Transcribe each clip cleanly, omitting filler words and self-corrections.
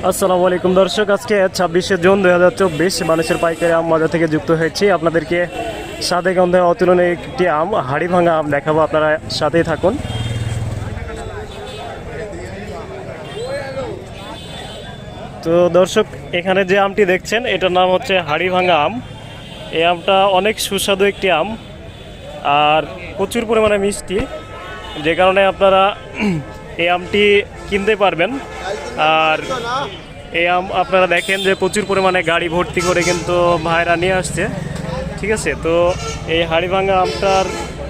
আসসালামু আলাইকুম দর্শক, আজকে 26শে জুন 2024 মানুষের পাইকারি আম বাজার থেকে যুক্ত হয়েছি। আপনাদেরকে স্বাদে গন্ধে অতুলনীয় একটি আম, হাড়ি ভাঙা আম দেখাবো, আপনারা সাথেই থাকুন। তো দর্শক, এখানে যে আমটি দেখছেন এটার নাম হচ্ছে হাড়ি ভাঙা আম। এই আমটা অনেক সুস্বাদু একটি আম আর প্রচুর পরিমাণে মিষ্টি, যে কারণে আপনারা এই আমটি কিনতে পারবেন। আর এই আম আপনারা দেখেন যে প্রচুর পরিমাণে গাড়ি ভর্তি করে কিন্তু ভাইরা নিয়ে আসছে, ঠিক আছে। তো এই হাড়িভাঙা আমটার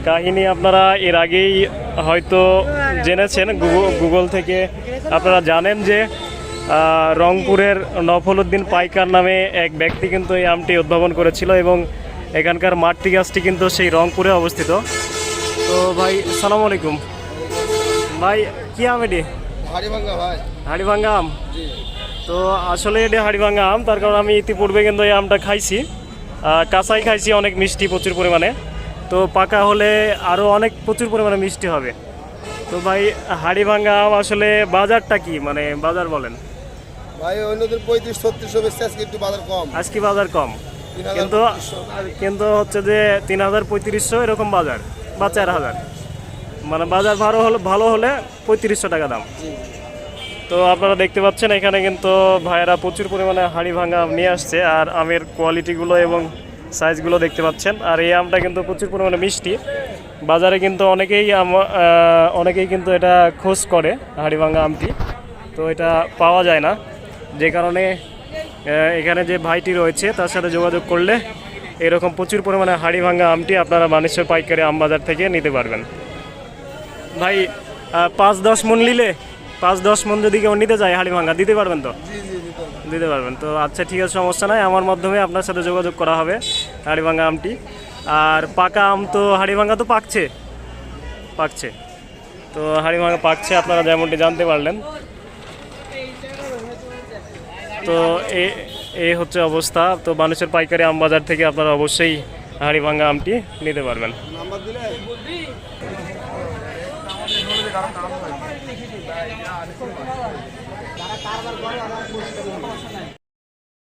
কাহিনী আপনারা এর আগেই হয়তো জেনেছেন, গুগল থেকে আপনারা জানেন যে রংপুরের নফলউদ্দিন পাইকার নামে এক ব্যক্তি কিন্তু এই আমটি উদ্ভাবন করেছিল এবং এখানকার মাতৃ গাছটি কিন্তু সেই রংপুরে অবস্থিত। তো ভাই সালাম আলাইকুম। ভাই কি আম এটি? হাড়িভাঙা আম। তো আসলে এটা হাড়িভাঙা আম, তার কারণ আমি ইতিপূর্বে কিন্তু এই আমটা খাইছি, কাঁচাই খাইছি, অনেক মিষ্টি প্রচুর পরিমাণে। তো পাকা হলে আরও অনেক প্রচুর পরিমাণে মিষ্টি হবে। তো ভাই হাড়িভাঙা আম আসলে বাজারটা কি, মানে বাজার বলেন ভাই? অন্যদের 35-36 বেচছে, আজকে একটু বাজার কম। আজকে বাজার কম, কিন্তু কিন্তু হচ্ছে যে 3000-3500 এরকম বাজার, বা 4000, মানে বাজার ভালো হলে 3500 টাকা দাম। তো আপনারা দেখতে পাচ্ছেন এখানে কিন্তু ভাইয়েরা প্রচুর পরিমাণে হাড়ি ভাঙা আম নিয়ে আসছে, আর আমের কোয়ালিটিগুলো এবং সাইজগুলো দেখতে পাচ্ছেন। আর এই আমটা কিন্তু প্রচুর পরিমাণে মিষ্টি। বাজারে কিন্তু অনেকেই কিন্তু এটা খোঁজ করে হাড়ি ভাঙা আমটি, তো এটা পাওয়া যায় না, যে কারণে এখানে যে ভাইটি রয়েছে তার সাথে যোগাযোগ করলে এরকম প্রচুর পরিমাণে হাড়ি ভাঙা আমটি আপনারা মানুষের পাইকারি আম বাজার থেকে নিতে পারবেন। ভাই 5-10 মণ নিলে, 5-10 মণ যদি কেউ নিতে চায় হাড়ি ভাঙা দিতে পারবেন তো? দিতে পারবেন তো, আচ্ছা ঠিক আছে, সমস্যা নাই। আমার মাধ্যমে আপনার সাথে যোগাযোগ করা হবে হাড়ি ভাঙা আমটি। আর পাকা আম তো হাড়ি ভাঙা তো পাকছে, তো হাড়ি ভাঙা পাকছে, আপনারা যেমনটি জানতে পারলেন। তো এই হচ্ছে অবস্থা। তো মানুষের পাইকারি আম বাজার থেকে আপনারা অবশ্যই হাড়ি ভাঙা আমটি নিতে পারবেন। নাম্বার দিলে